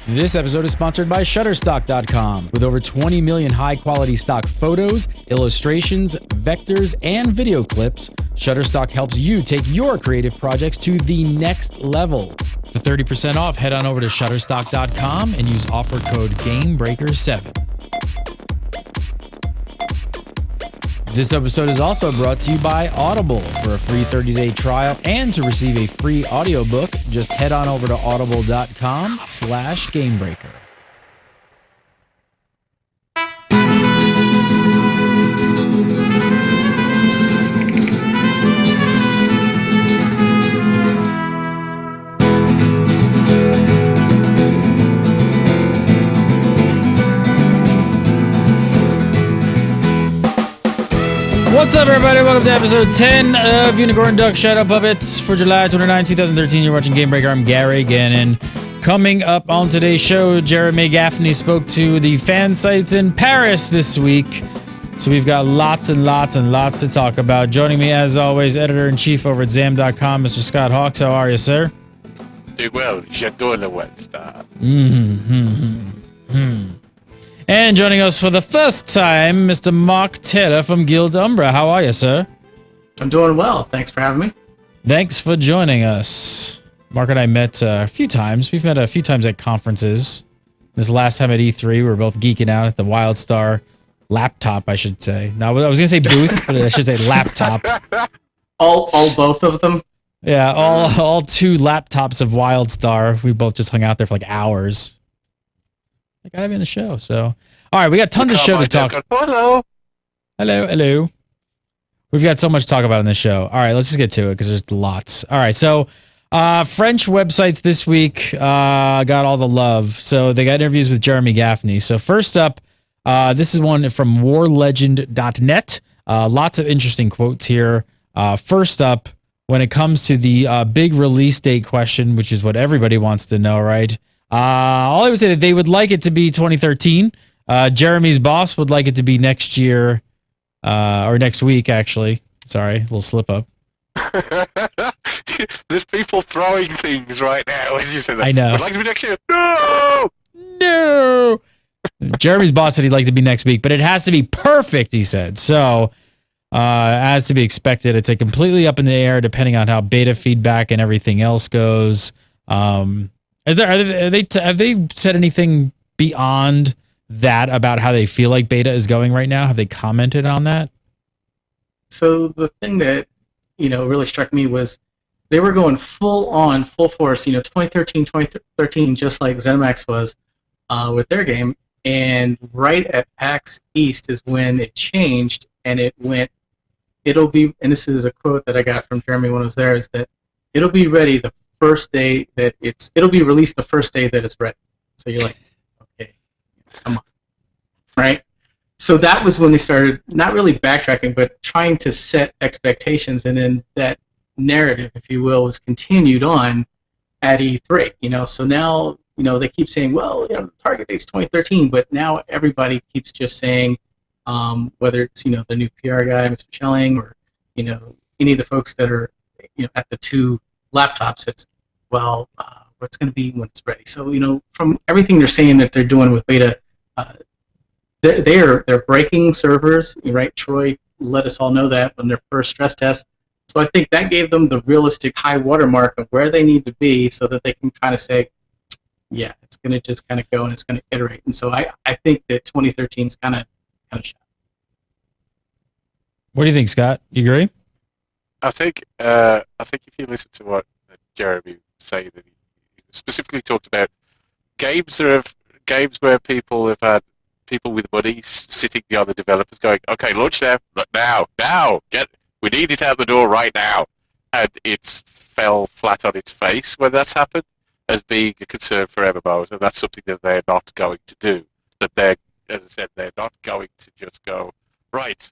This episode is sponsored by Shutterstock.com. With over 20 million high-quality stock photos, illustrations, vectors, and video clips, Shutterstock helps you take your creative projects to the next level. For 30% off, head on over to Shutterstock.com and use offer code Gamebreaker7. This episode is also brought to you by Audible. For a free 30-day trial and to receive a free audiobook, just head on over to audible.com/Gamebreaker. What's up, everybody? Welcome to episode 10 of Unicorn Duck Shadow Puppets for July 29, 2013. You're watching Gamebreaker. I'm Gary Gannon. Coming up on today's show, Jeremy Gaffney spoke to the fan sites in Paris this week. So we've got lots and lots and lots to talk about. Joining me, as always, editor-in-chief over at Zam.com, Mr. Scott Hawks. How are you, sir? Doing well. J'adore le WildStar. And joining us for the first time, Mr. Mark Taylor from Guild Umbra. How are you, sir? I'm doing well. Thanks for having me. Thanks for joining us. Mark and I met a few times. We've met a few times at conferences. This last time at E3, we were both geeking out at the WildStar laptop, I should say. No, I was going to say booth, but I should say laptop. All both of them? Yeah, all two laptops of WildStar. We both just hung out there for like hours. I gotta be on the show, so. All right, we got tons of show to talk. Hello. Hello. We've got so much to talk about in this show. All right, let's just get to it because there's lots. All right, so French websites this week got all the love. So they got interviews with Jeremy Gaffney. So first up, this is one from warlegend.net. Lots of interesting quotes here. First up, when it comes to the big release date question, which is what everybody wants to know, right? All I would say that they would like it to be 2013. Jeremy's boss would like it to be next year, or next week, actually. Sorry, a little slip up. There's people throwing things right now as you said that. I know. Would like to be next year. No! Jeremy's boss said he'd like to be next week, but it has to be perfect, he said. So, as to be expected, it's completely up in the air depending on how beta feedback and everything else goes. Have they said anything beyond that about how they feel like beta is going right now? Have they commented on that? So the thing that, really struck me was they were going full force, 2013, just like ZeniMax was with their game. And right at PAX East is when it changed, and and this is a quote that I got from Jeremy when I was there, is that it'll be ready the first day that it'll be released the first day that it's ready. So you're like, okay, come on, right? So that was when they started not really backtracking, but trying to set expectations, and then that narrative, if you will, was continued on at E3. So now they keep saying, well, the target date's 2013, but now everybody keeps just saying, whether it's the new PR guy, Mr. Schelling, or any of the folks that are at the two laptops, it's what's going to be when it's ready. So from everything they're saying that they're doing with beta, they're breaking servers, right? Troy let us all know that on their first stress test. So I think that gave them the realistic high watermark of where they need to be, so that they can kind of say, yeah, it's going to just kind of go and it's going to iterate. And so I think that 2013 is kind of shot. What do you think, Scott? You agree? I think if you listen to what Jeremy say, that he specifically talked about games where people have had people with money sitting behind the developers going, okay, launch now, we need it out the door right now, and it's fell flat on its face when that's happened as being a concern for MMOs, and that's something that they're not going to do. That they're, as I said, they're not going to just go, right,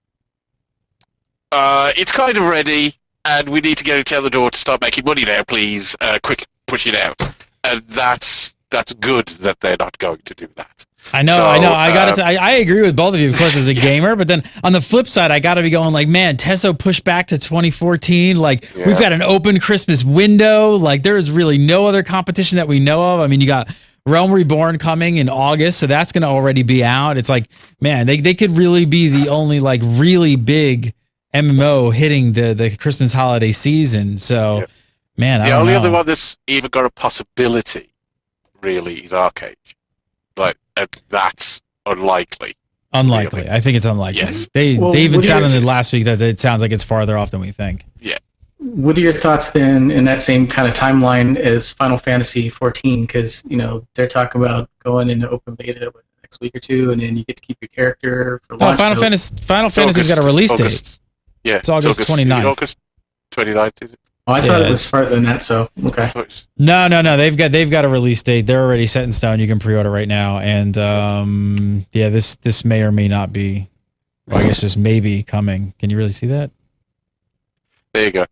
it's kind of ready, and we need to get it out the door to start making money now, please. Quick, push it out. And that's good that they're not going to do that. I know. I gotta say, I agree with both of you, of course, as a gamer. But then on the flip side, I gotta be going like, man, Tesso pushed back to 2014. Like, we've got an open Christmas window. Like, there is really no other competition that we know of. I mean, you got Realm Reborn coming in August, so that's going to already be out. It's like, man, they could really be the only like really big MMO hitting the Christmas holiday season. So, man, I The don't only know. other one that's even got a possibility, really, is Arcade. Like, and that's unlikely. Unlikely. Really. I think it's unlikely. Yes. They Well, even what do you- sounded last week that it sounds like it's farther off than we think. Yeah. What are your thoughts then in that same kind of timeline as Final Fantasy 14? Because they're talking about going into open beta next week or two, and then you get to keep your character for Oh, launch. Final Fantasy's got a release date. Yeah, It's August 29th. August 29th, is it? Oh, I thought Yeah. it was farther than that. So okay. I thought it was- No. They've got a release date. They're already set in stone. You can pre-order right now, and this may or may not be. Well, I guess just maybe coming. Can you really see that? There you go.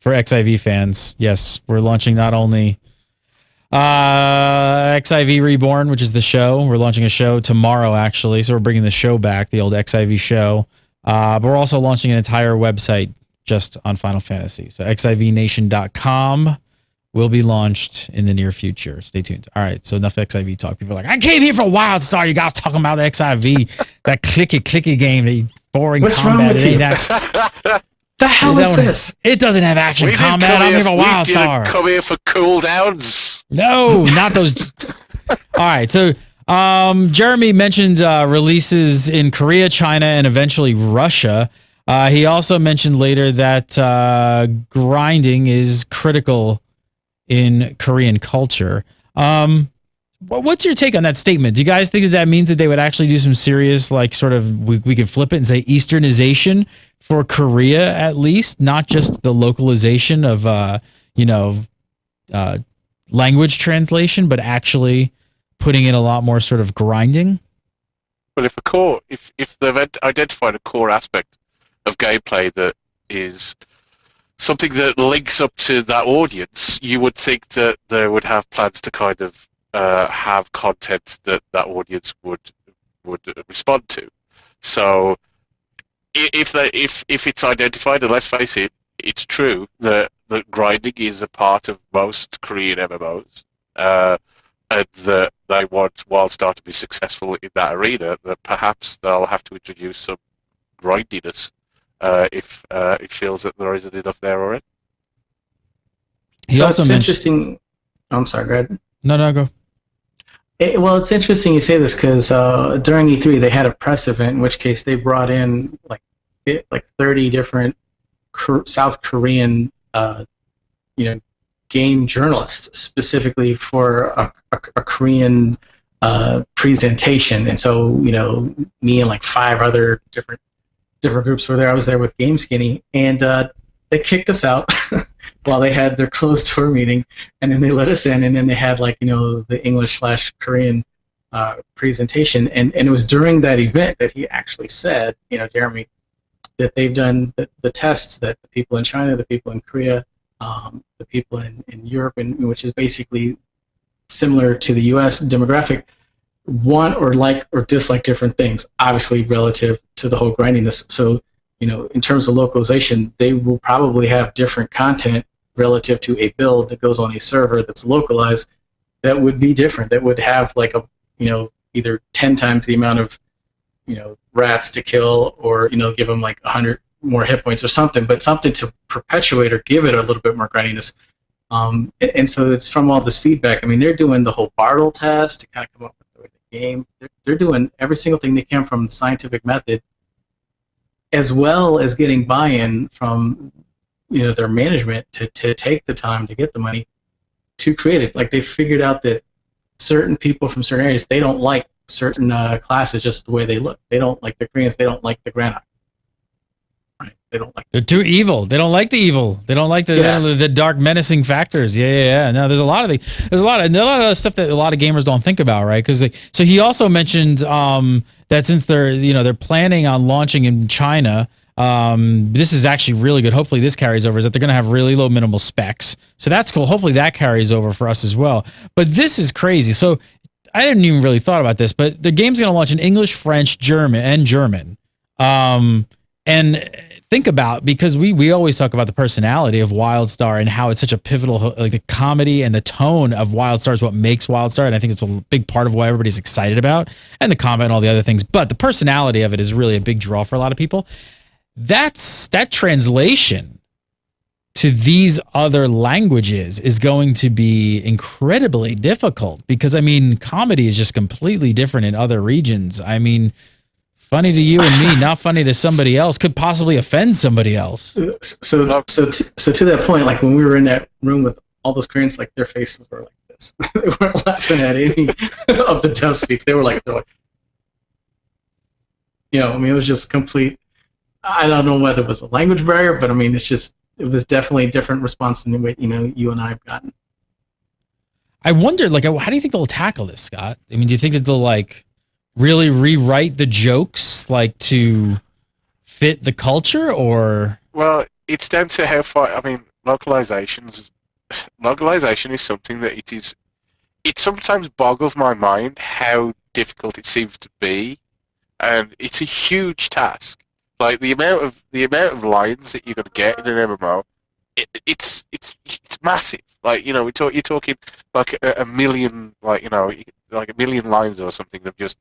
For XIV fans, yes, we're launching not only XIV Reborn, which is the show. We're launching a show tomorrow, actually. So we're bringing the show back, the old XIV show. But we're also launching an entire website just on Final Fantasy. So xivnation.com will be launched in the near future. Stay tuned. All right, so enough XIV talk. People are like, I came here for WildStar. You guys talking about the XIV, that clicky game, the boring What's wrong combat. with It you? ain't The hell is this? It doesn't have action combat. I'm here for we didn't WildStar. come here for cooldowns. No, not those. All right. So Jeremy mentioned releases in Korea, China, and eventually Russia. He also mentioned later that grinding is critical in Korean culture. What's your take on that statement? Do you guys think that means that they would actually do some serious, like, sort of, we could flip it and say Easternization for Korea, at least, not just the localization of, language translation, but actually putting in a lot more sort of grinding? Well, if they've identified a core aspect of gameplay that is something that links up to that audience, you would think that they would have plans to kind of have content that audience would respond to. So if it's identified, and let's face it, it's true that grinding is a part of most Korean MMOs, and that they want WildStar to be successful in that arena, that perhaps they'll have to introduce some grindiness if it feels that there isn't enough there already. He also it's mentioned. interesting. I'm sorry, go ahead. No, go. Well, it's interesting you say this because during E3 they had a press event, in which case they brought in like 30 different South Korean game journalists specifically for a Korean presentation, and so me and like 5 other different groups were there. I was there with Game Skinny, and they kicked us out while they had their closed door meeting, and then they let us in, and then they had the English/Korean presentation, and it was during that event that he actually said, Jeremy, that they've done the tests that the people in China, the people in Korea, the people in Europe, and which is basically similar to the U.S. demographic, want or like or dislike different things, obviously relative to the whole grindiness. So, in terms of localization, they will probably have different content relative to a build that goes on a server that's localized that would be different, that would have either 10 times the amount of, rats to kill, or, give them 100 more hit points or something, but something to perpetuate or give it a little bit more grindiness. And so it's from all this feedback. I mean, they're doing the whole Bartle test to kind of come up with the game. They're doing every single thing they can from the scientific method, as well as getting buy-in from their management to take the time to get the money to create it. Like, they figured out that certain people from certain areas, they don't like certain classes just the way they look. They don't like the Koreans. They don't like the Granite. Right? They don't like. They're too evil. They don't like the evil. They don't like the dark, menacing factors. Yeah. No, there's a lot of stuff that a lot of gamers don't think about, right? Because so he also mentioned that since they're planning on launching in China, this is actually really good. Hopefully this carries over. Is that they're going to have really low minimal specs. So that's cool. Hopefully that carries over for us as well. But this is crazy. So I didn't even really thought about this, but the game's going to launch in English, French, German. And think about, because we always talk about the personality of WildStar and how it's such a pivotal, like the comedy and the tone of WildStar is what makes WildStar, and I think it's a big part of why everybody's excited about, and the combat and all the other things. But the personality of it is really a big draw for a lot of people. That translation to these other languages is going to be incredibly difficult, because I mean, comedy is just completely different in other regions. I mean, funny to you and me, not funny to somebody else, could possibly offend somebody else. So to that point, like when we were in that room with all those Koreans, like their faces were like this. They weren't laughing at any of the tough speaks. They're like, you know, I mean, it was just complete. I don't know whether it was a language barrier, but I mean, it was definitely a different response than what, you know, you and I have gotten. I wonder, like, how do you think they'll tackle this, Scott? I mean, do you think that they'll like really rewrite the jokes like to fit the culture, or? Well, it's down to how far. I mean, localization is something that it sometimes boggles my mind how difficult it seems to be, and it's a huge task. Like the amount of lines that you're going to get in an MMO, it's massive. Like, you know, you're talking like a million, like, you know, like a million lines or something of just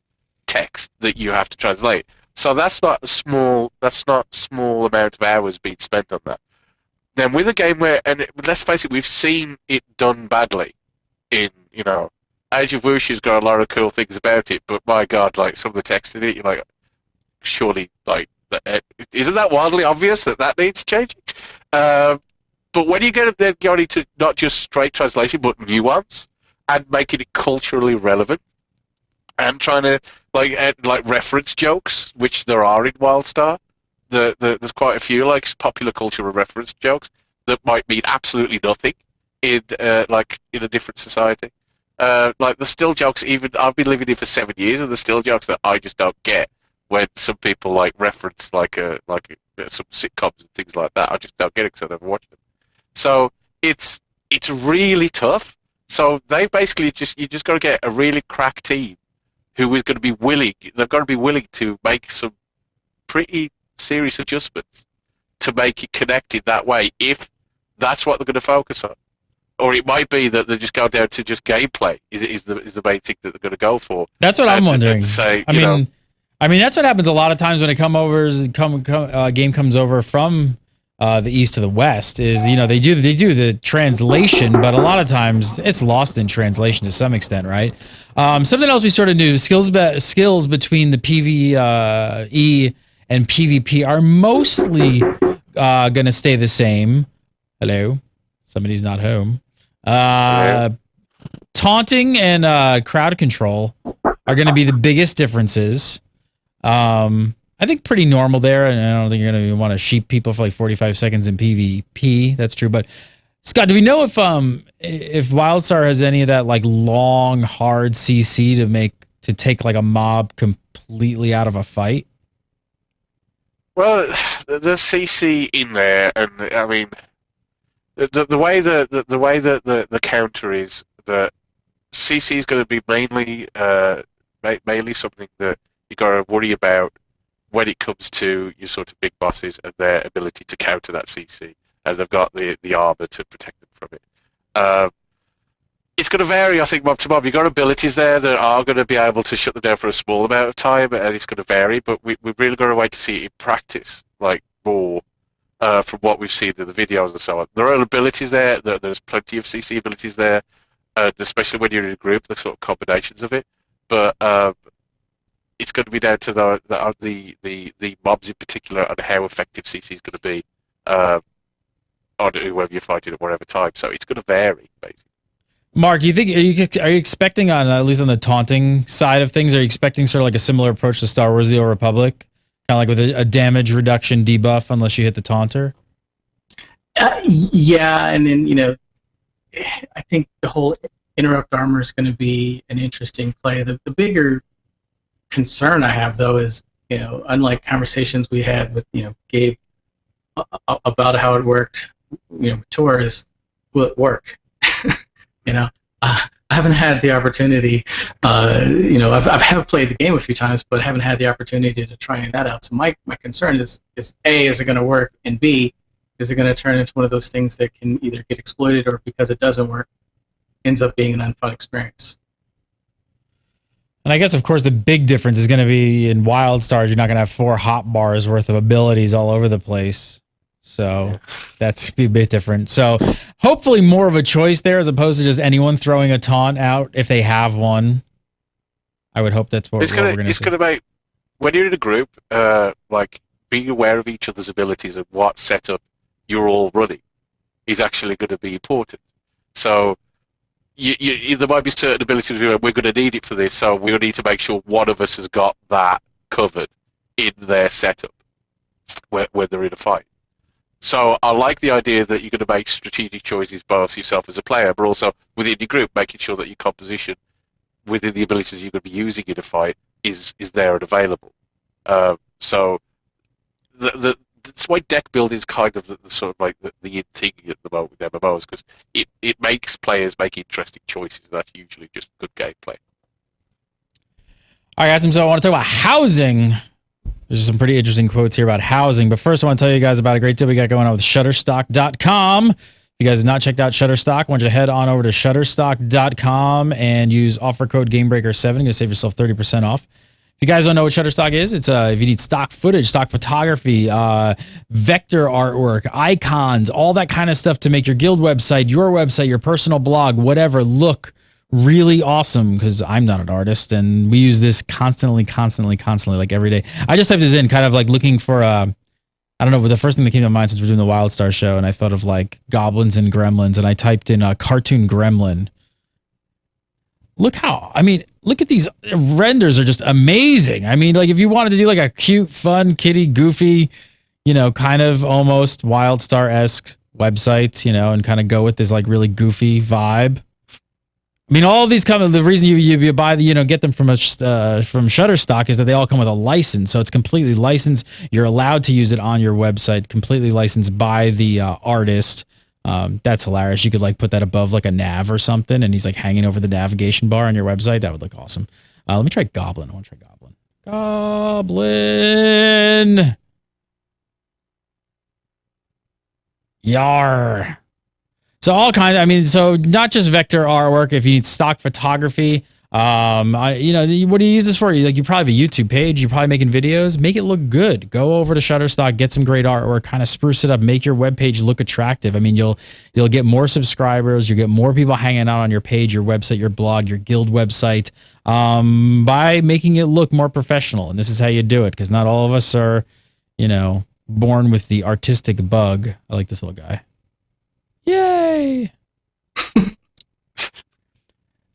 text that you have to translate. So that's not small amount of hours being spent on that. Then with a game where, and let's face it, we've seen it done badly in, you know, Age of Wuxu's got a lot of cool things about it, but my God, like some of the text in it, you're like, surely, like, isn't that wildly obvious that needs changing? But when you get then going into not just straight translation, but nuance and making it culturally relevant, and trying to like reference jokes, which there are in WildStar. There's quite a few like popular cultural reference jokes that might mean absolutely nothing in like in a different society. Like the still jokes, even I've been living here for 7 years, and the still jokes that I just don't get when some people like reference like some sitcoms and things like that. I just don't get it because I never watch them. So it's really tough. So they basically you just got to get a really crack team who is going to be willing. They've got to be willing to make some pretty serious adjustments to make it connected that way, if that's what they're going to focus on. Or it might be that they just go down to just gameplay is the main thing that they're going to go for. That's what I'm wondering. I mean, that's what happens a lot of times when it game comes over from the east to the west. Is, you know, they do the translation, but a lot of times it's lost in translation to some extent, right? Something else we sort of knew: skills between the PvE and PvP are mostly going to stay the same. Hello, somebody's not home. Taunting and crowd control are going to be the biggest differences. I think pretty normal there, and I don't think you're going to want to sheep people for like 45 seconds in PvP. That's true. But Scott, do we know if WildStar has any of that like long, hard CC to take like a mob completely out of a fight? Well, there's CC in there, and I mean, the way that the counter is that CC is going to be mainly something that you got to worry about when it comes to your sort of big bosses and their ability to counter that CC, and they've got the armor to protect them from it. It's going to vary, I think, mob to mob. You've got abilities there that are going to be able to shut them down for a small amount of time, and it's going to vary, but we've really got to wait to see it in practice, like more, from what we've seen in the videos and so on. There are abilities there, there's plenty of CC abilities there, especially when you're in a group, the sort of combinations of it, but it's going to be down to the mobs in particular and how effective CC is going to be on whoever you're fighting at whatever time. So it's going to vary, basically. Mark, do you think are you expecting on at least on the taunting side of things? Are you expecting sort of like a similar approach to Star Wars: The Old Republic, kind of like with a damage reduction debuff unless you hit the taunter? Yeah, and then, you know, I think the whole interrupt armor is going to be an interesting play. The bigger concern I have, though, is, you know, unlike conversations we had with, you know, Gabe about how it worked, you know, tours, will it work? You know, I haven't had the opportunity. I've have played the game a few times, but haven't had the opportunity to try that out. So my concern is A, is it going to work, and B, is it going to turn into one of those things that can either get exploited or because it doesn't work, ends up being an unfun experience. And I guess, of course, the big difference is going to be in WildStars, you're not going to have 4 hot bars worth of abilities all over the place. So that's be a bit different. So hopefully more of a choice there as opposed to just anyone throwing a taunt out if they have one. I would hope that's what we're going to see. It's going to make, when you're in a group, like being aware of each other's abilities and what setup you're all running is actually going to be important. So there might be certain abilities where we're going to need it for this, so we'll need to make sure one of us has got that covered in their setup when they're in a fight. So I like the idea that you're going to make strategic choices both yourself as a player, but also within your group, making sure that your composition within the abilities you're going to be using in a fight is there and available. So that's why deck building is kind of the sort of like the in thing at the moment with MMOs, because it makes players make interesting choices. That's usually just good gameplay. All right, guys, so I want to talk about housing. There's some pretty interesting quotes here about housing, but first I want to tell you guys about a great deal we got going on with Shutterstock.com. If you guys have not checked out Shutterstock, I want you to head on over to Shutterstock.com and use offer code Gamebreaker7. You're going to save yourself 30% off. If you guys don't know what Shutterstock is, it's if you need stock footage, stock photography, vector artwork, icons, all that kind of stuff to make your guild website, your personal blog, whatever, look really awesome, because I'm not an artist and we use this constantly, like every day. I just typed this in kind of like looking for I don't know, but the first thing that came to mind since we're doing the WildStar show, and I thought of like goblins and gremlins, and I typed in a cartoon gremlin. Look at these renders are just amazing. I mean, like if you wanted to do like a cute, fun, kitty, goofy, kind of almost WildStar-esque website, and kind of go with this like really goofy vibe. I mean, all of these come. The reason you buy get them from Shutterstock is that they all come with a license, so it's completely licensed. You're allowed to use it on your website, completely licensed by the artist. That's hilarious. You could like put that above like a nav or something, and he's like hanging over the navigation bar on your website. That would look awesome. Let me try Goblin. I want to try Goblin. Goblin. Yar. So all kinds. So not just vector artwork. If you need stock photography, what do you use this for? You probably have a YouTube page. You're probably making videos. Make it look good. Go over to Shutterstock, get some great artwork, kind of spruce it up, make your web page look attractive. I mean, you'll get more subscribers. You get more people hanging out on your page, your website, your blog, your guild website, by making it look more professional. And this is how you do it, because not all of us are, born with the artistic bug. I like this little guy. Yay!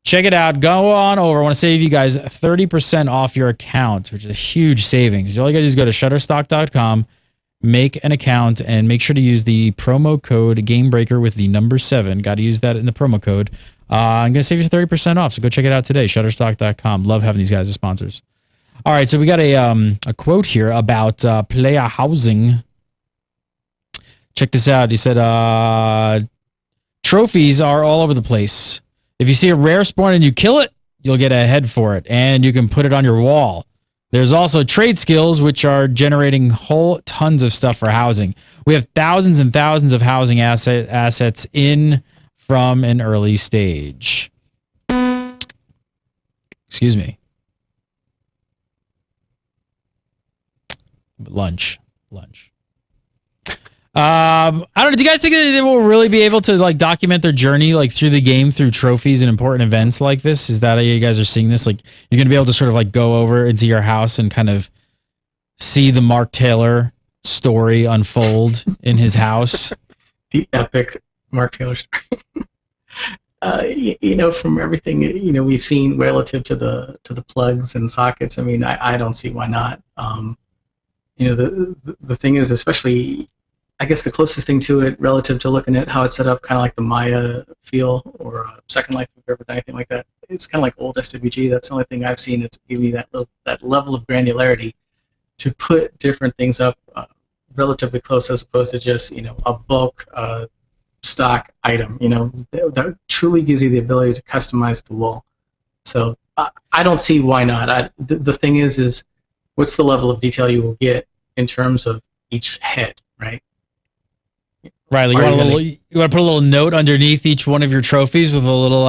Check it out. Go on over. I want to save you guys 30% off your account, which is a huge savings. All you got to do is go to Shutterstock.com, make an account, and make sure to use the promo code Gamebreaker with the number 7. Got to use that in the promo code. I'm going to save you 30% off, so go check it out today. Shutterstock.com. Love having these guys as sponsors. All right, so we got a quote here about player housing. Check this out. He said, trophies are all over the place. If you see a rare spawn and you kill it, you'll get a head for it, and you can put it on your wall. There's also trade skills, which are generating whole tons of stuff for housing. We have thousands and thousands of housing assets in from an early stage. Excuse me. Lunch. I don't know. Do you guys think that they will really be able to like document their journey like through the game, through trophies and important events like this? Is that how you guys are seeing this? Like you're going to be able to sort of like go over into your house and kind of see the Mark Taylor story unfold in his house? The epic Mark Taylor story. From everything we've seen relative to the plugs and sockets. I mean, I don't see why not. The thing is, especially, I guess the closest thing to it relative to looking at how it's set up, kind of like the Maya feel or Second Life, if you've ever done anything like that. It's kind of like old SWG. That's the only thing I've seen that's giving me that level of granularity to put different things up relatively close, as opposed to just a bulk stock item. That truly gives you the ability to customize the wall. So I don't see why not. The thing is what's the level of detail you will get in terms of each head, right? Right, like you want to put a little note underneath each one of your trophies with a little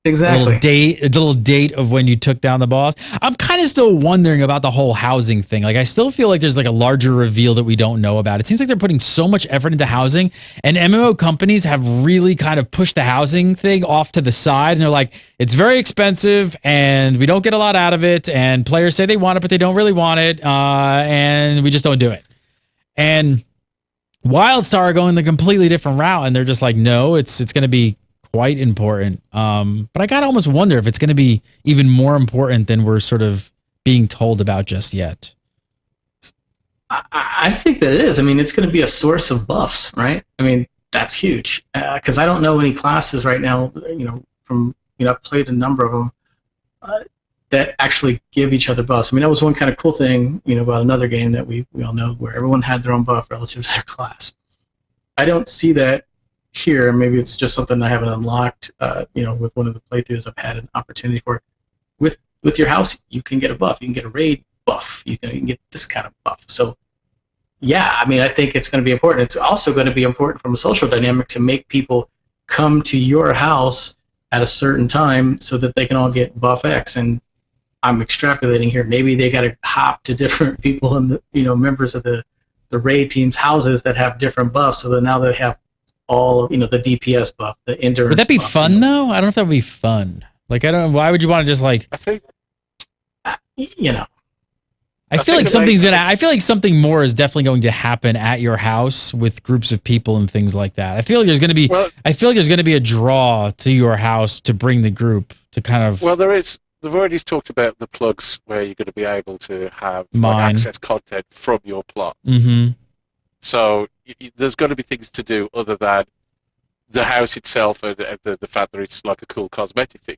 Exactly. a little date of when you took down the boss. I'm kind of still wondering about the whole housing thing. Like I still feel like there's like a larger reveal that we don't know about. It seems like they're putting so much effort into housing, and MMO companies have really kind of pushed the housing thing off to the side, and they're like, it's very expensive and we don't get a lot out of it, and players say they want it but they don't really want it, and we just don't do it. And WildStar are going the completely different route, and they're just like, no, it's going to be quite important. But I gotta almost wonder if it's going to be even more important than we're sort of being told about just yet. I think that it is. I mean, it's going to be a source of buffs, right? I mean, that's huge because I don't know any classes right now. I've played a number of them that actually give each other buffs. I mean, that was one kind of cool thing, about another game that we all know where everyone had their own buff relative to their class. I don't see that here. Maybe it's just something I haven't unlocked. With one of the playthroughs I've had an opportunity for. With your house, you can get a buff. You can get a raid buff. You can get this kind of buff. So, yeah, I mean, I think it's going to be important. It's also going to be important from a social dynamic to make people come to your house at a certain time so that they can all get buff X. And I'm extrapolating here. Maybe they got to hop to different people and members of the raid team's houses that have different buffs, so that now they have all the DPS buff, the endurance. Would that be buff, fun though? I don't know if that would be fun. Like I don't know. Why would you want to just like? I think I feel like I feel like something more is definitely going to happen at your house with groups of people and things like that. I feel like there's going to be. I feel like there's going to be a draw to your house to bring the group to kind of. Well, there is. They've already talked about the plugs where you're going to be able to have access content from your plot. Mm-hmm. So there's going to be things to do other than the house itself and the fact that it's like a cool cosmetic thing.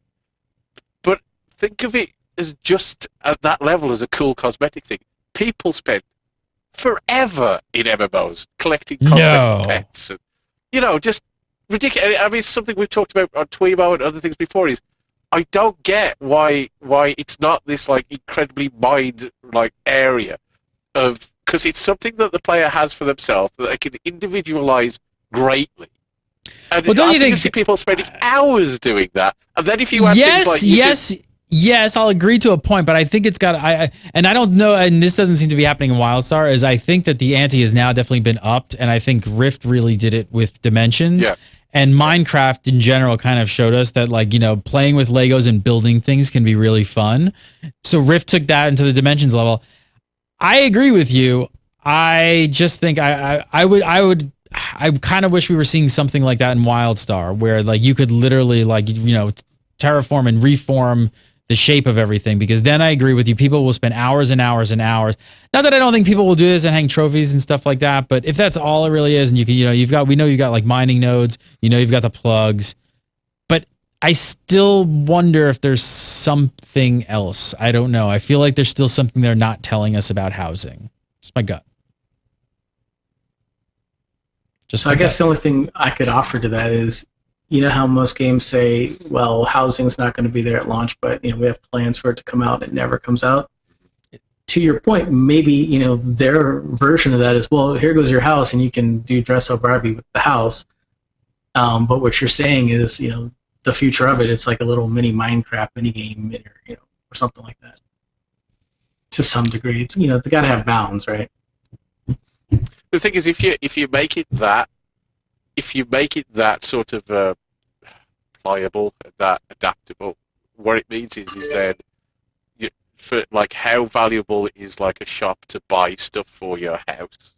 But think of it as just at that level as a cool cosmetic thing. People spend forever in MMOs collecting cosmetic pets. And, just ridiculous. I mean, something we've talked about on Tweebo and other things before is I don't get why it's not this like incredibly mined like area of, because it's something that the player has for themselves that they can individualize greatly. And well, don't you think see people spending hours doing that? And then if you add things like yes, I'll agree to a point, but I think it's got and I don't know, and this doesn't seem to be happening in WildStar. Is I think that the ante has now definitely been upped, and I think Rift really did it with Dimensions. Yeah. And Minecraft in general kind of showed us that, like, playing with Legos and building things can be really fun. So Rift took that into the Dimensions level. I agree with you. I just think I kind of wish we were seeing something like that in WildStar, where like you could literally terraform and reform the shape of everything, because then I agree with you. People will spend hours and hours and hours. Not that I don't think people will do this and hang trophies and stuff like that, but if that's all it really is, and we know you've got like mining nodes, you've got the plugs, but I still wonder if there's something else. I don't know. I feel like there's still something they're not telling us about housing. It's my gut. So I guess the only thing I could offer to that is, how most games say, well, housing's not going to be there at launch, but we have plans for it to come out, and it never comes out. To your point, maybe their version of that is, well, here goes your house, and you can do dress up Barbie with the house. But what you're saying is, the future of it, it's like a little mini Minecraft mini game, or something like that. To some degree, it's they got to have bounds, right? The thing is, if you make it that sort of pliable, that adaptable, what it means is then for like how valuable is like a shop to buy stuff for your house.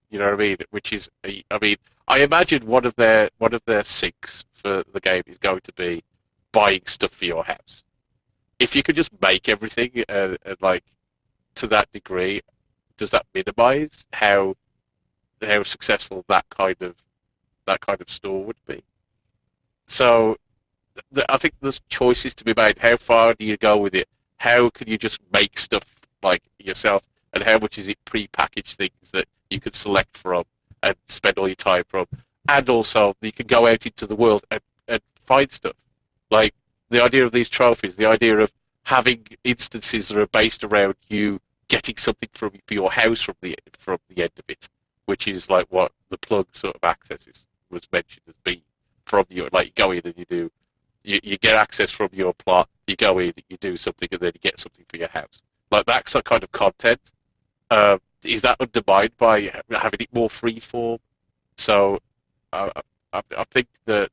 You know what I mean? Which is, I imagine one of their sinks for the game is going to be buying stuff for your house. If you could just make everything and like to that degree, does that minimize how successful that kind of store would be? So I think there's choices to be made. How far do you go with it? How can you just make stuff like yourself, and how much is it pre-packaged things that you could select from and spend all your time from? and also you can go out into the world and find stuff. Like the idea of these trophies, the idea of having instances that are based around you getting something for your house from the end of it, which is like what the plug sort of access was mentioned as being from your, like you go in and you get access from your plot, you go in, you do something, and then you get something for your house. Like that sort of kind of content. Is that undermined by having it more free form? So I think that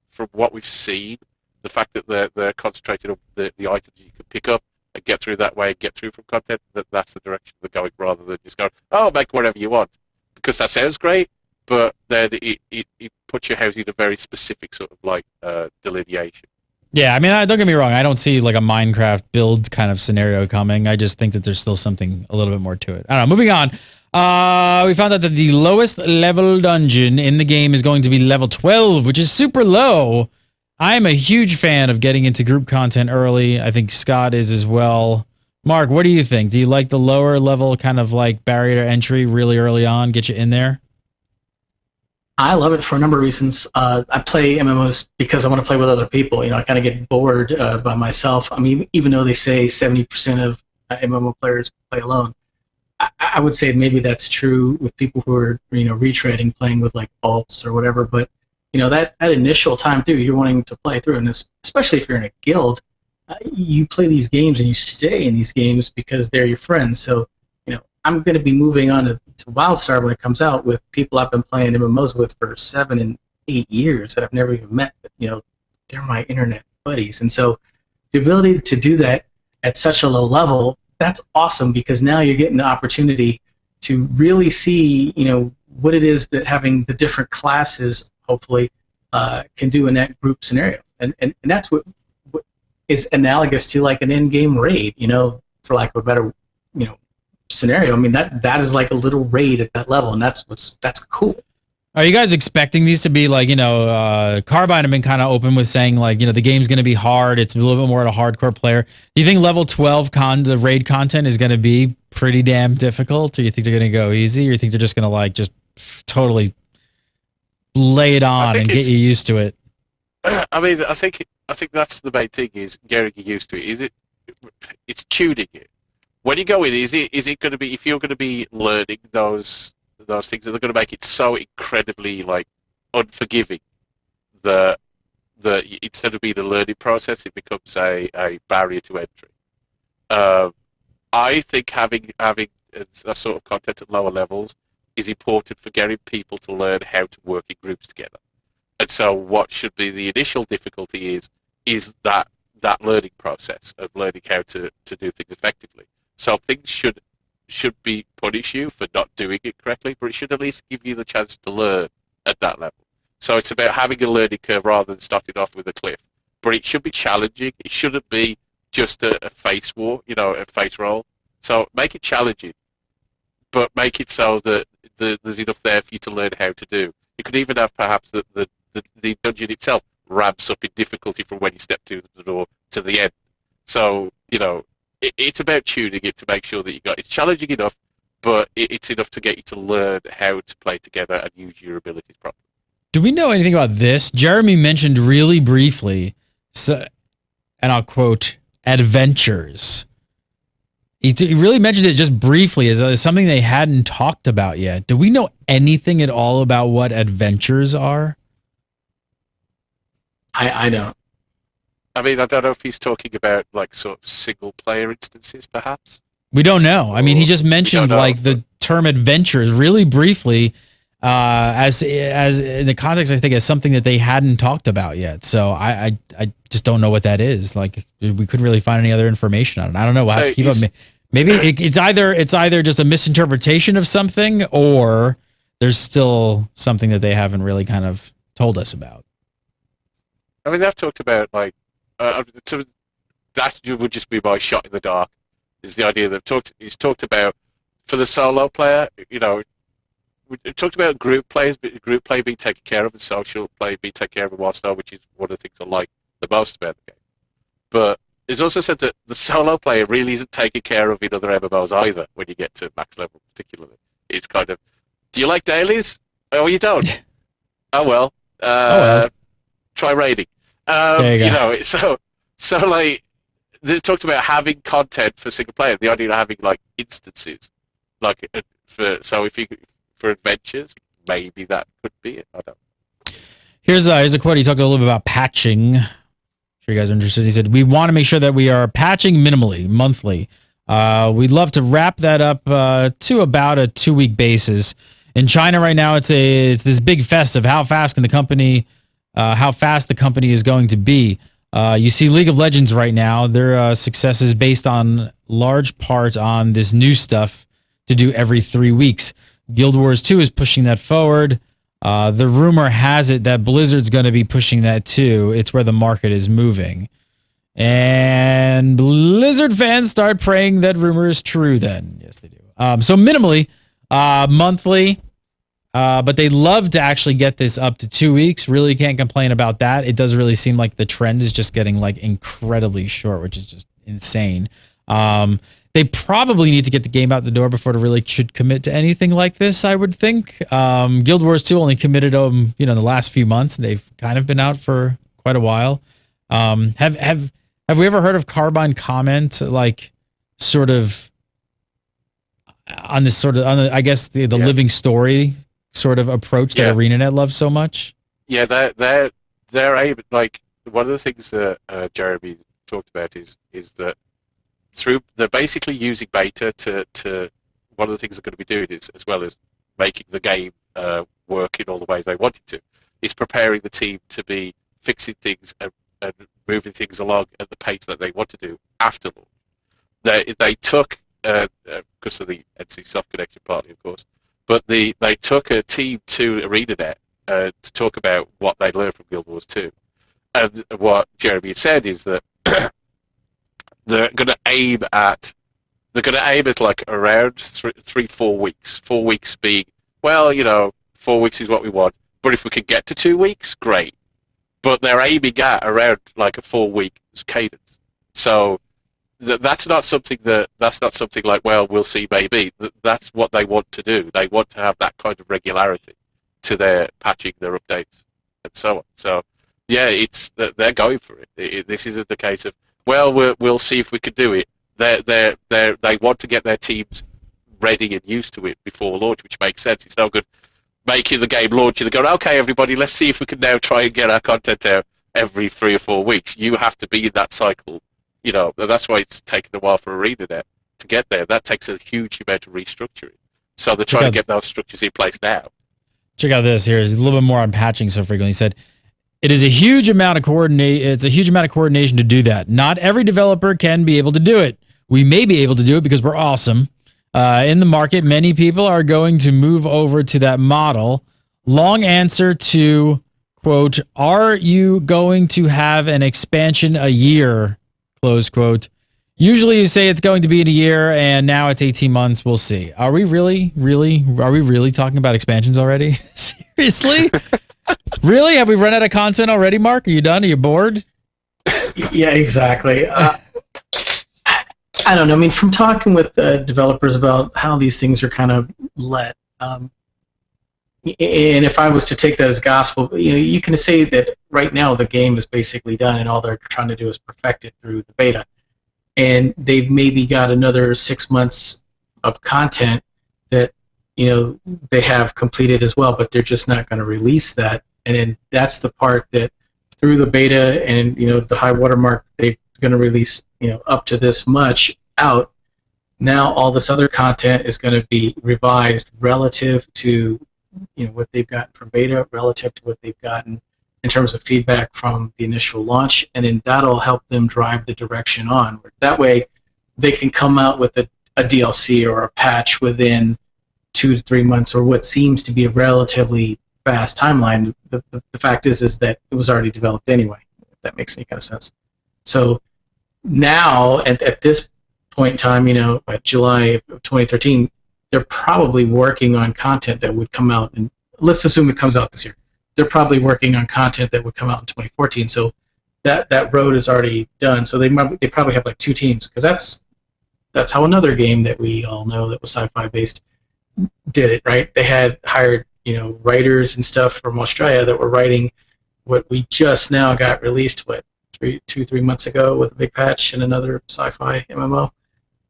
from what we've seen, the fact that they're concentrated on the items you can pick up and get through that way and get through from content, that's the direction they're going, rather than just going, oh, make whatever you want. Because that sounds great, but then it puts your house in a very specific sort of like delineation. Yeah, I mean, don't get me wrong. I don't see like a Minecraft build kind of scenario coming. I just think that there's still something a little bit more to it. I don't know. Moving on. We found out that the lowest level dungeon in the game is going to be level 12, which is super low. I'm a huge fan of getting into group content early. I think Scott is as well. Mark, what do you think? Do you like the lower level kind of like barrier to entry really early on, get you in there? I love it for a number of reasons. I play MMOs because I want to play with other people. You know, I kind of get bored by myself. I mean, even though they say 70% of MMO players play alone, I would say maybe that's true with people who are, you know, retreading, playing with like alts or whatever. But you know, that initial time through, you're wanting to play through, and especially if you're in a guild, you play these games and you stay in these games because they're your friends. So, you know, I'm going to be moving on to WildStar when it comes out with people I've been playing MMOs with for 7 and 8 years that I've never even met. But, you know, they're my internet buddies. And so the ability to do that at such a low level, that's awesome, because now you're getting the opportunity to really see, you know, what it is that having the different classes hopefully can do in that group scenario. And that's what is analogous to like an in-game raid, you know, for lack of a better, you know, scenario. I mean, that is like a little raid at that level, and that's cool. Are you guys expecting these to be like, you know, Carbine have been kind of open with saying like, you know, the game's going to be hard. It's a little bit more of a hardcore player. Do you think level 12 the raid content is going to be pretty damn difficult? Or you think they're going to go easy? Or you think they're just going to like just totally lay it on and get you used to it? I mean, I think that's the main thing, is getting you used to it. It's tuning it. When you go in, is it going to be, if you're going to be learning those things, are they going to make it so incredibly like unforgiving that instead of being a learning process, it becomes a barrier to entry? I think having that sort of content at lower levels is important for getting people to learn how to work in groups together. And so what should be the initial difficulty is that learning process of learning how to do things effectively. So things should punish you for not doing it correctly, but it should at least give you the chance to learn at that level. So it's about having a learning curve rather than starting off with a cliff. But it should be challenging. It shouldn't be just a face war, you know, a face roll. So make it challenging, but make it so that there's enough there for you to learn how to do. You could even have perhaps the dungeon itself ramps up in difficulty from when you step through the door to the end. So, you know, it's about tuning it to make sure that it's challenging enough, but it's enough to get you to learn how to play together and use your abilities properly. Do we know anything about this? Jeremy mentioned really briefly, and I'll quote, adventures. He really mentioned it just briefly as something they hadn't talked about yet. Do we know anything at all about what adventures are? I don't. I mean, I don't know if he's talking about like sort of single player instances, perhaps. We don't know. I mean, he just mentioned like the term adventures really briefly, as in the context, I think, as something that they hadn't talked about yet. So I just don't know what that is. Like, we couldn't really find any other information on it. I don't know. We'll have to keep up. Maybe it's either just a misinterpretation of something, or there's still something that they haven't really kind of told us about. I mean, they've talked about like that would just be my shot in the dark. Is the idea he's talked about for the solo player? You know, we talked about group play being taken care of and social play being taken care of in WildStar, which is one of the things I like the most about the game. But it's also said that the solo player really isn't taken care of in other MMOs either. When you get to max level, particularly, it's kind of, do you like dailies? Oh, you don't. Oh well. well. Try raiding. There you go. So like they talked about having content for single player. The idea of having like instances, like for adventures, maybe that could be it. I don't know. Here's a quote. He talked a little bit about patching. I'm sure you guys are interested. He said, "We want to make sure that we are patching minimally, monthly. We'd love to wrap that up to about a 2-week basis. In China right now, it's this big fest of how fast the company is going to be. You see League of Legends right now, their success is based on large part on this new stuff to do every 3 weeks. Guild Wars 2 is pushing that forward. The rumor has it that Blizzard's going to be pushing that too. It's where the market is moving. And Blizzard fans start praying that rumor is true then. Yes, they do. So minimally, monthly, but they'd love to actually get this up to 2 weeks. Really can't complain about that. It does really seem like the trend is just getting like incredibly short, which is just insane. They probably need to get the game out the door before it really should commit to anything like this, I would think. Guild Wars 2 only committed in the last few months. They've kind of been out for quite a while. Have we ever heard of Carbine comment like sort of on this sort of I guess the living story sort of approach that ArenaNet loves so much? Yeah, they're able, like, one of the things that Jeremy talked about is that they're basically using beta to one of the things they're going to be doing is, as well as making the game work in all the ways they want it to, is preparing the team to be fixing things and moving things along at the pace that they want to do after launch. They took, because of the NC Soft Connection party, of course, but they took a team to ArenaNet to talk about what they learned from Guild Wars 2. And what Jeremy said is that they're going to aim at like around 3-4 weeks. 4 weeks being, 4 weeks is what we want. But if we can get to 2 weeks, great. But they're aiming at around like a 4-week cadence. So that's not something like, well, we'll see maybe. That's what they want to do. They want to have that kind of regularity to their patching, their updates, and so on. So yeah, they're going for it. This isn't the case of, well, we'll see if we can do it. They want to get their teams ready and used to it before launch, which makes sense. It's no good making the game launch and going, okay, everybody, let's see if we can now try and get our content out every 3 or 4 weeks. You have to be in that cycle. That's why it's taken a while for ArenaNet to get there. That takes a huge amount of restructuring. So they're trying to get those structures in place now. Check out this here. It's a little bit more on patching so frequently. He said, it is a huge amount of coordination to do that. Not every developer can be able to do it. We may be able to do it because we're awesome. In the market, many people are going to move over to that model. Long answer to, quote, are you going to have an expansion a year, close quote. Usually you say it's going to be in a year, and now it's 18 months. We'll see. Are we really talking about expansions already? Seriously? Really? Have we run out of content already, Mark? Are you done? Are you bored? Yeah, exactly. I don't know. I mean, from talking with developers about how these things are kind of let, and if I was to take that as gospel, you can say that right now the game is basically done, and all they're trying to do is perfect it through the beta. And they've maybe got another 6 months of content that they have completed as well, but they're just not going to release that. And then that's the part that through the beta and the high watermark they're going to release up to this much out. Now all this other content is going to be revised relative to what they've gotten from beta, relative to what they've gotten in terms of feedback from the initial launch, and then that'll help them drive the direction on. That way they can come out with a DLC or a patch within 2 to 3 months, or what seems to be a relatively fast timeline. The fact is that it was already developed anyway, if that makes any kind of sense. So now, at this point in time, at July of 2013, they're probably working on content that would come out, and let's assume it comes out this year. They're probably working on content that would come out in 2014. So that road is already done. So they probably have like 2 teams, because that's how another game that we all know that was sci-fi based did it, right? They had hired writers and stuff from Australia that were writing what we just now got released, 3 months ago with a big patch and another sci-fi MMO.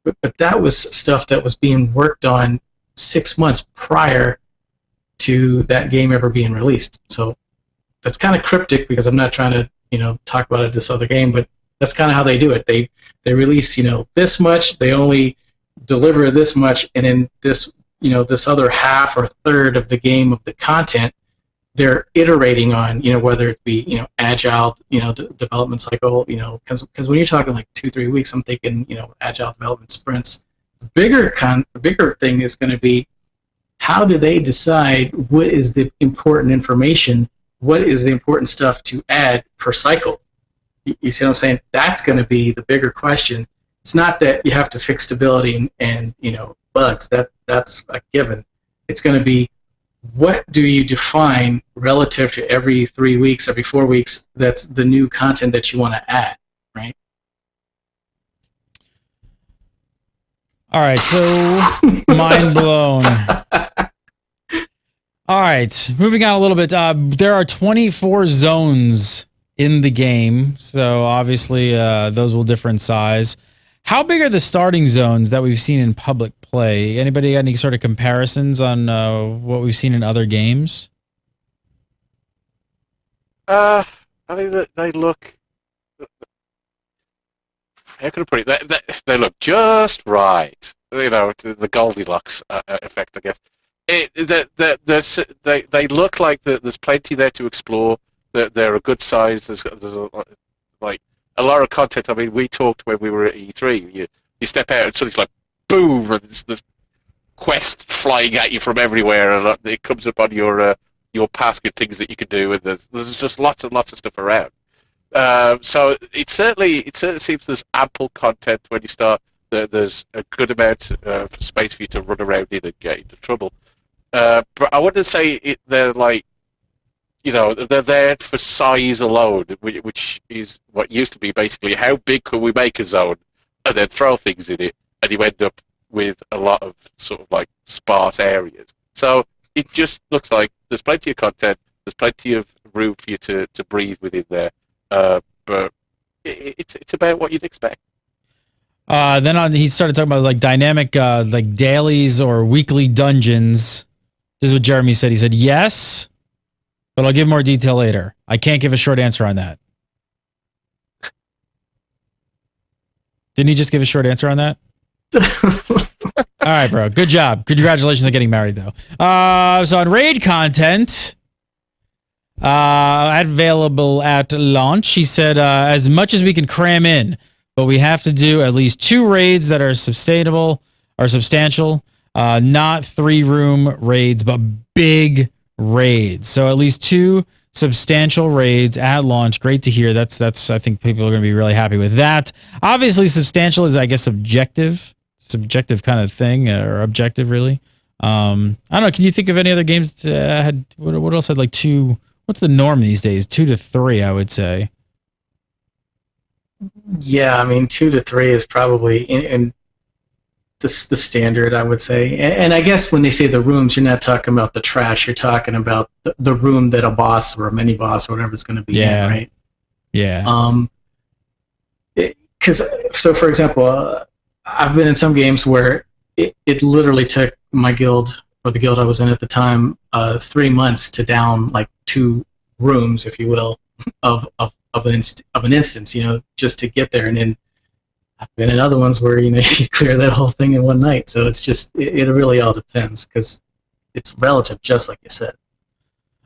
But that was stuff that was being worked on 6 months prior to that game ever being released. So that's kind of cryptic because I'm not trying to talk about it this other game, but that's kind of how they do it. They release this much, they only deliver this much, and in this this other half or third of the game of the content, they're iterating on whether it be agile development cycle, because when you're talking like 2-3 weeks, I'm thinking agile development sprints. The bigger thing is going to be, how do they decide what is the important information, what is the important stuff to add per cycle? You see what I'm saying? That's going to be the bigger question. It's not that you have to fix stability and bugs. That's a given. It's going to be, what do you define relative to every 3 weeks, every 4 weeks, that's the new content that you want to add, right? All right, so mind blown. All right, moving on a little bit. There are 24 zones in the game, so obviously those will differ in size. How big are the starting zones that we've seen in public play? Anybody got any sort of comparisons on what we've seen in other games? I mean, they look. How can I put it? They look just right. The Goldilocks effect, I guess. They look like there's plenty there to explore. They're a good size. There's a lot of content. I mean, we talked when we were at E3. You step out and suddenly it's like, boom, and there's quest flying at you from everywhere, and it comes up on your path with things that you can do, and there's just lots and lots of stuff around. So it certainly seems there's ample content when you start. There's a good amount of space for you to run around in and get into trouble. But I wouldn't say they're like, they're there for size alone, which is what used to be basically how big can we make a zone and then throw things in it, and you end up with a lot of sort of like sparse areas. So it just looks like there's plenty of content, there's plenty of room for you to breathe within there, but it's about what you'd expect. Then he started talking about like dynamic like dailies or weekly dungeons. This is what Jeremy said. He said, yes, but I'll give more detail later. I can't give a short answer on that. Didn't he just give a short answer on that? All right, bro. Good job. Congratulations on getting married, though. So on raid content, available at launch, he said, as much as we can cram in, but we have to do at least 2 raids that are substantial, not 3-room raids, but big raids. So at least 2 substantial raids at launch. Great to hear. That's I think people are going to be really happy with that. Obviously, substantial is, I guess, subjective kind of thing, or objective, really. I don't know. Can you think of any other games that had, what else had like 2? What's the norm these days? 2 to 3, I would say. Yeah, I mean, 2 to 3 is probably in the standard, I would say. And I guess when they say the rooms, you're not talking about the trash. You're talking about the room that a boss or a mini boss or whatever is going to be in, right? Yeah. So for example, I've been in some games where it literally took my guild, or the guild I was in at the time, 3 months to down like 2 rooms, if you will, of an instance, just to get there. And then I've been in other ones where you clear that whole thing in one night. So it's just it really all depends, because it's relative, just like you said.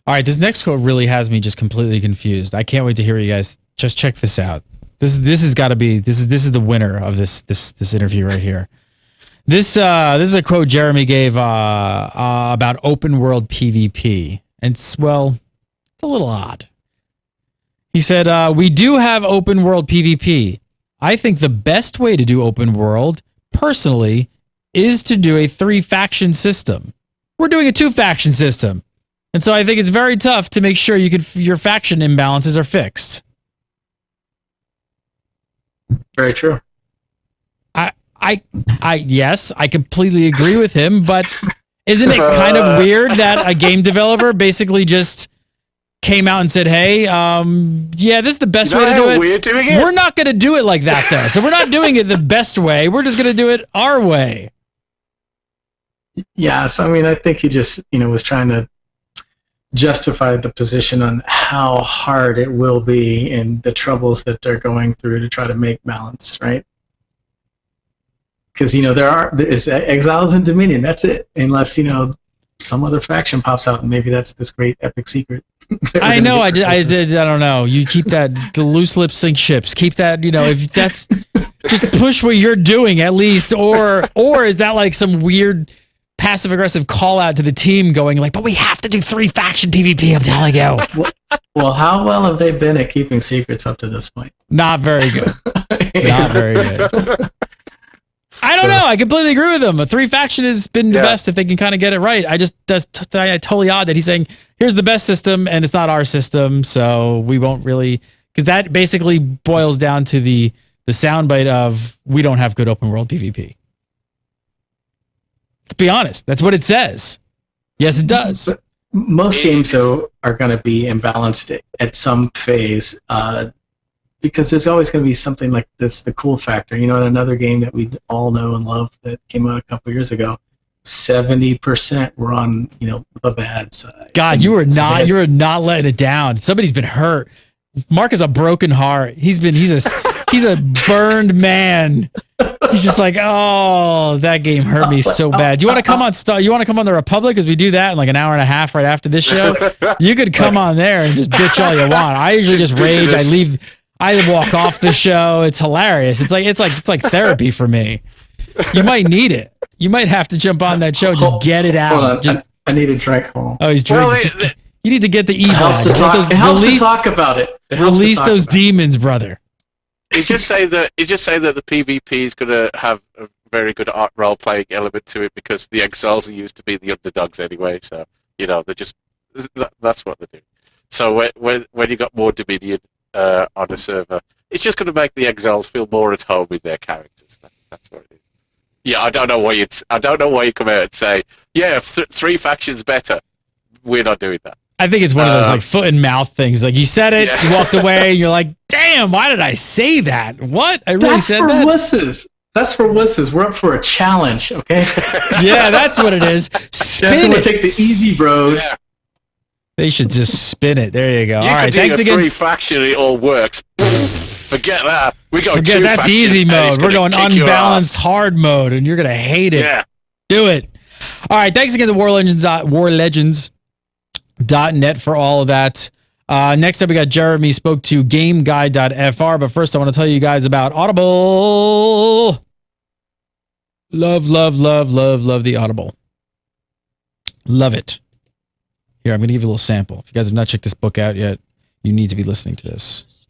All right, this next quote really has me just completely confused. I can't wait to hear you guys. Just check this out. This has got to be this is the winner of this interview right here. This is a quote Jeremy gave about open world PvP, and it's a little odd. He said, "We do have open world PvP. I think the best way to do open world, personally, is to do a 3-faction system. We're doing a 2-faction system, and so I think it's very tough to make sure your faction imbalances are fixed." Very true. Yes, I completely agree with him, but Isn't it kind of weird that a game developer basically just came out and said, "Hey, yeah, this is the best way to do it. We're doing it. We're not going to do it like that, though. So we're not doing it the best way. We're just going to do it our way." Yeah, so I mean, I think he just, was trying to justify the position on how hard it will be and the troubles that they're going through to try to make balance, right? Because there is Exiles and Dominion. That's it, unless some other faction pops out, and maybe that's this great epic secret. I know. I don't know. You keep the loose lip sync ships. Keep that. If that's just push what you're doing at least, or is that like some weird passive aggressive call out to the team going like, but we have to do 3 faction PvP. I'm telling you. Well, how well have they been at keeping secrets up to this point? Not very good. Not very good. I don't know. I completely agree with him. A 3 faction has been the best if they can kind of get it right. That's totally odd that he's saying, here's the best system and it's not our system. So we won't really, because that basically boils down to the soundbite of we don't have good open world PvP. Let's be honest. That's what it says. Yes, it does. But most games, though, are going to be imbalanced at some phase. Because there's always going to be something like this, the cool factor. In another game that we all know and love that came out a couple years ago, 70% were on, the bad side. God, you were not letting it down. Somebody's been hurt. Mark has a broken heart. He's a burned man. He's just like, oh, that game hurt me so bad. Do you want to come on? You want to come on the Republic? Because we do that in like an hour and a half right after this show. You could come on there and just bitch all you want. I usually just rage. I leave. I walk off the show. It's hilarious. It's like therapy for me. You might need it. You might have to jump on that show and just get it out. Hold on. I need a drink. Hold on. Oh, he's drinking. You need to get the eval. It helps to talk about it. Release those demons, brother. You just say that the PvP is going to have a very good role playing element to it because the Exiles are used to be the underdogs anyway. So they're just that's what they do. So when you got more Dominion on a server, it's just going to make the Exiles feel more at home with their characters. That's what it is. Yeah, I don't know why you come out and say, yeah, 3 factions better. We're not doing that. I think it's one of those like foot and mouth things. Like you said it, you walked away, and you're like, damn, why did I say that? What? I really said that? Wusses. That's for wusses. We're up for a challenge, okay? Yeah, that's what it is. Spin it. Take the easy road. Yeah. They should just spin it. There you go. All right, thanks again. 3 faction, it all works. Forget that. We go. Forget that's easy mode. We're going unbalanced hard mode, and you're gonna hate it. Yeah. Do it. All right. Thanks again to warlegends.net for all of that. Next up, we got Jeremy spoke to GameGuide.fr, but first, I want to tell you guys about Audible. Love the Audible. Love it. Here, I'm going to give you a little sample. If you guys have not checked this book out yet, you need to be listening to this.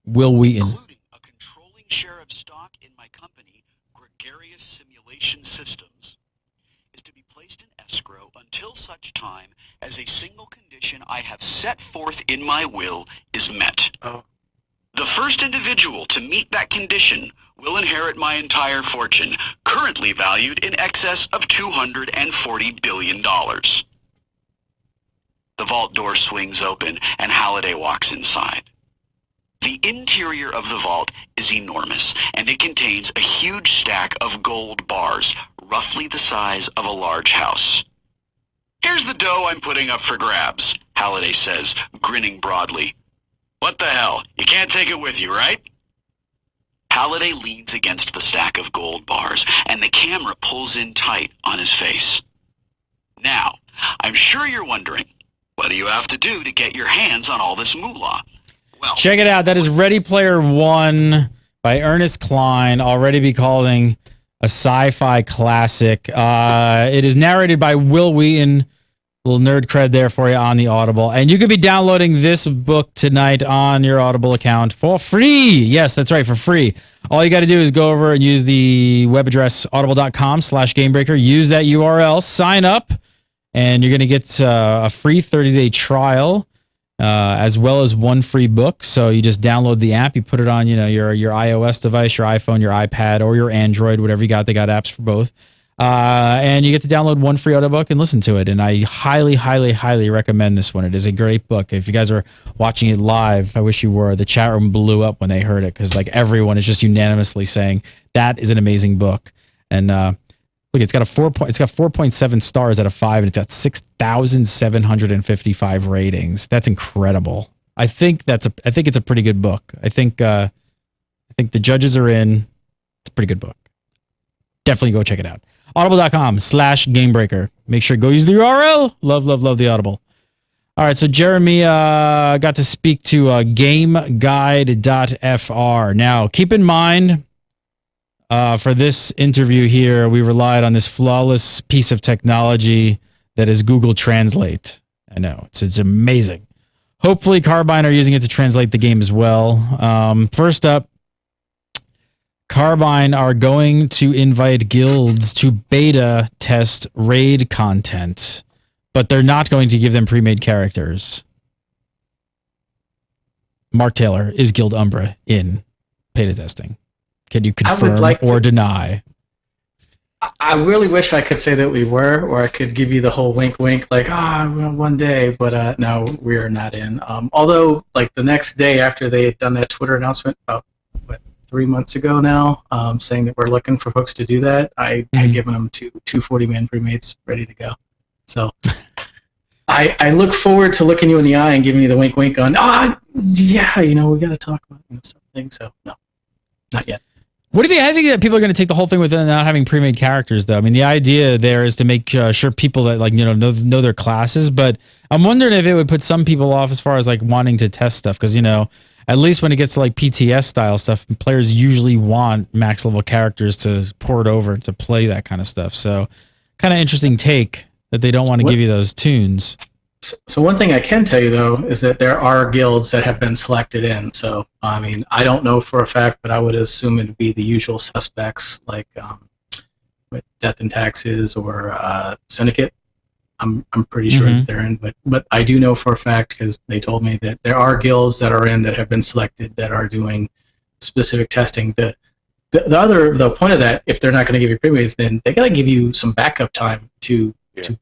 Will Wheaton. Including a controlling share of stock in my company, Gregarious Simulation Systems, is to be placed in escrow until such time as a single condition I have set forth in my will is met. Oh. The first individual to meet that condition will inherit my entire fortune, currently valued in excess of $240 billion. The vault door swings open and Halliday walks inside. The interior of the vault is enormous, and it contains a huge stack of gold bars, roughly the size of a large house. "Here's the dough I'm putting up for grabs," Halliday says, grinning broadly. "What the hell? You can't take it with you, right?" Halliday leans against the stack of gold bars, and the camera pulls in tight on his face. Now, I'm sure you're wondering, what do you have to do to get your hands on all this moolah? Well, check it out. That is Ready Player One by Ernest Cline, already be calling a sci-fi classic. It is narrated by Will Wheaton. Little nerd cred there for you on the Audible. And you could be downloading this book tonight on your Audible account for free. Yes, that's right, for free. All you got to do is go over and use the web address audible.com/Gamebreaker. Use that URL, sign up, and you're going to get a free 30-day trial, as well as 1 free book. So you just download the app, you put it on your iOS device, your iPhone, your iPad, or your Android, whatever you got. They got apps for both. And you get to download one free audiobook and listen to it. And I highly, highly, highly recommend this one. It is a great book. If you guys are watching it live, I wish you were. The chat room blew up when they heard it because like everyone is just unanimously saying that is an amazing book. And look, it's got 4.7 stars out of 5, and it's got 6,755 ratings. That's incredible. I think it's a pretty good book. I think the judges are in. It's a pretty good book. Definitely go check it out. Audible.com/Gamebreaker. Make sure to go use the URL. Love, love, love the Audible. All right, so Jeremy got to speak to GameGuide.fr. Now, keep in mind, for this interview here, we relied on this flawless piece of technology that is Google Translate. I know, it's amazing. Hopefully, Carbine are using it to translate the game as well. First up, Carbine are going to invite guilds to beta test raid content, but they're not going to give them pre-made characters. Mark Taylor, is Guild Umbra in beta testing? Can you confirm or deny? I really wish I could say that we were, or I could give you the whole wink wink, like, one day, but no, we are not in. Although, like, the next day after they had done that Twitter announcement about 3 months ago now, saying that we're looking for folks to do that, I had given them two 40-man pre-mates ready to go. So I look forward to looking you in the eye and giving you the wink wink on, yeah, we got to talk about something. So no, not yet. What do you think? I think that people are going to take the whole thing with not having pre-made characters, though. I mean, the idea there is to make sure people that know their classes, but I'm wondering if it would put some people off as far as like wanting to test stuff, because at least when it gets to like PTS style stuff, players usually want max level characters to port over to play that kind of stuff. So, kind of interesting take that they don't want to give you those tunes. So one thing I can tell you though is that there are guilds that have been selected in. So I mean, I don't know for a fact, but I would assume it would be the usual suspects like with Death and Taxes or Syndicate. I'm pretty sure that they're in, but I do know for a fact because they told me that there are guilds that are in that have been selected that are doing specific testing. The point of that, if they're not going to give you pre-mates, then they got to give you some backup time to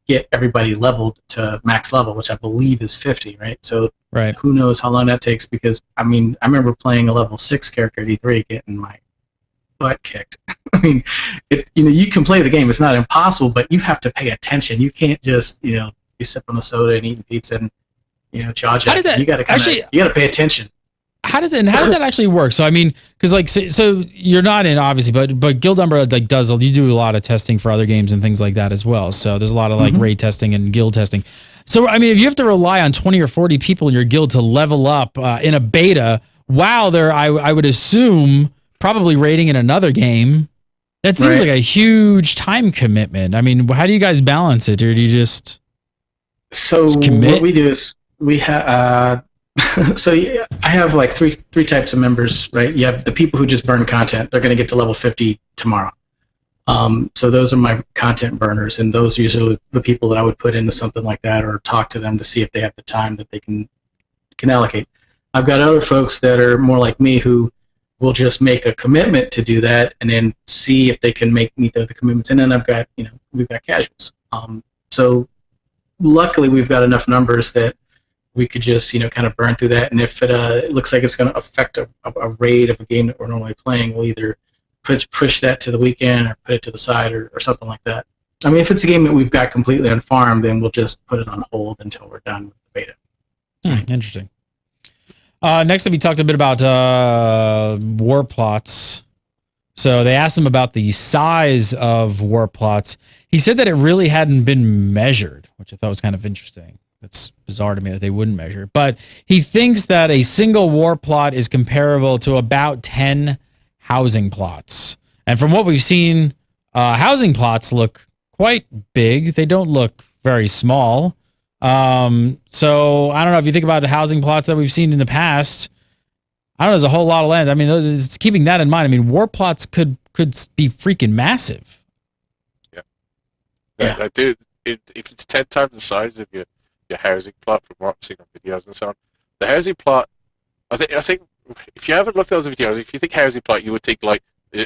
get everybody leveled to max level, which I believe is 50, right? So who knows how long that takes? Because I mean, I remember playing a level 6 character at E3, getting my butt kicked. I mean, you can play the game; it's not impossible, but you have to pay attention. You can't just be sipping a soda and eating pizza and charge it. You got to pay attention. How does that actually work? So I mean, because like so you're not in obviously, but Guild Umbra like you do a lot of testing for other games and things like that as well. So there's a lot of like raid testing and guild testing. So I mean, if you have to rely on 20 or 40 people in your guild to level up in a beta, while I would assume probably raiding in another game, that seems like a huge time commitment. I mean, how do you guys balance it, or do you just commit? What we do is we have. I have like three types of members, right? You have the people who just burn content. They're going to get to level 50 tomorrow. So those are my content burners, and those are usually the people that I would put into something like that, or talk to them to see if they have the time that they can allocate. I've got other folks that are more like me who will just make a commitment to do that, and then see if they can meet the commitments. And then we've got casuals. So luckily we've got enough numbers that we could just kind of burn through that, and if it looks like it's going to affect a raid of a game that we're normally playing, we'll either push that to the weekend or put it to the side or something like that. I mean, if it's a game that we've got completely on farm, then we'll just put it on hold until we're done with the beta. Interesting. Next up, we talked a bit about warplots. So they asked him about the size of warplots. He said that it really hadn't been measured, which I thought was kind of interesting. That's bizarre to me that they wouldn't measure. But he thinks that a single war plot is comparable to about 10 housing plots. And from what we've seen, housing plots look quite big. They don't look very small. So I don't know if you think about the housing plots that we've seen in the past. I don't know, there's a whole lot of land. I mean, keeping that in mind, I mean, war plots could be freaking massive. Yeah. Dude, if it's 10 times the size of your housing plot from what I've seen on videos and so on, the housing plot, I think if you haven't looked at those videos, if you think housing plot, you would think like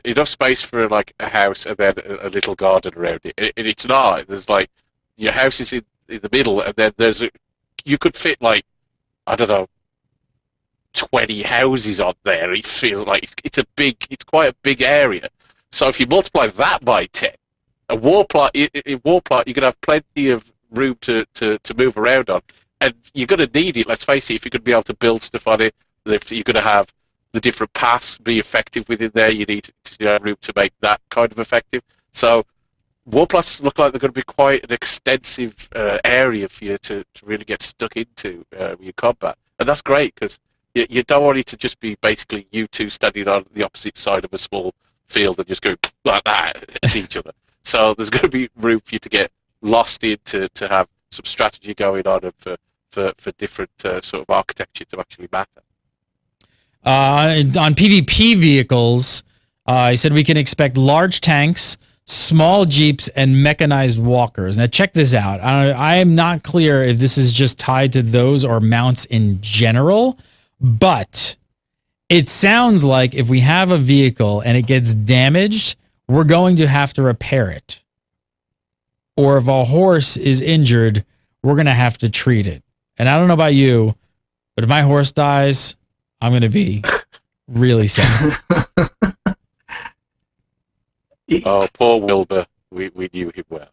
enough space for like a house and then a little garden around it. And it's not. There's like your house is in the middle, and then you could fit like, I don't know, 20 houses on there. It feels like it's quite a big area. So if you multiply that by 10, a war plot, in war plot, you're gonna have plenty of room to move around on, and you're gonna need it. Let's face it. If you're gonna be able to build stuff on it, if you're gonna have the different paths be effective within there, you need to have room to make that kind of effective. So warplots look like they're going to be quite an extensive area for you to really get stuck into with your combat, and that's great because you don't want it to just be basically you two standing on the opposite side of a small field and just go like that at each other. So there's going to be room for you to get lost in, to have some strategy going on, and for different sort of architecture to actually matter. On PvP vehicles, he said we can expect large tanks, small jeeps, and mechanized walkers. Now check this out. I am not clear if this is just tied to those or mounts in general, but it sounds like if we have a vehicle and it gets damaged, we're going to have to repair it. Or if a horse is injured, we're going to have to treat it. And I don't know about you, but if my horse dies, I'm going to be really sad. Oh, poor Wilbur. We knew him well.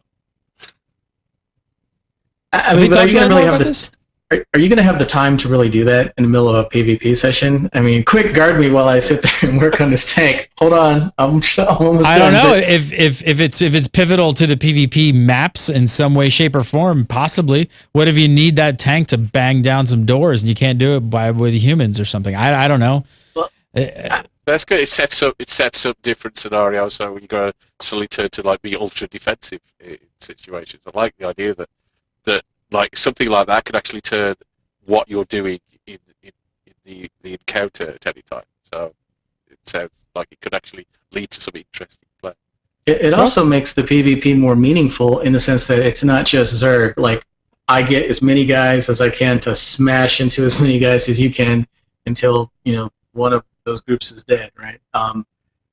I mean, but are you going to really have this? Are you going to have the time to really do that in the middle of a PvP session? I mean, quick, guard me while I sit there and work on this tank. Hold on, I'm almost done. I don't know if it's pivotal to the PvP maps in some way, shape, or form. Possibly. What if you need that tank to bang down some doors and you can't do it with humans or something? I don't know. Well, that's good. It sets up different scenarios. So you got to suddenly turn to like be ultra defensive in situations. I like the idea that like something like that could actually turn what you're doing in the encounter at any time. So it sounds like it could actually lead to some interesting play. It also makes the PvP more meaningful in the sense that it's not just Zerg. Like, I get as many guys as I can to smash into as many guys as you can until, one of those groups is dead, right?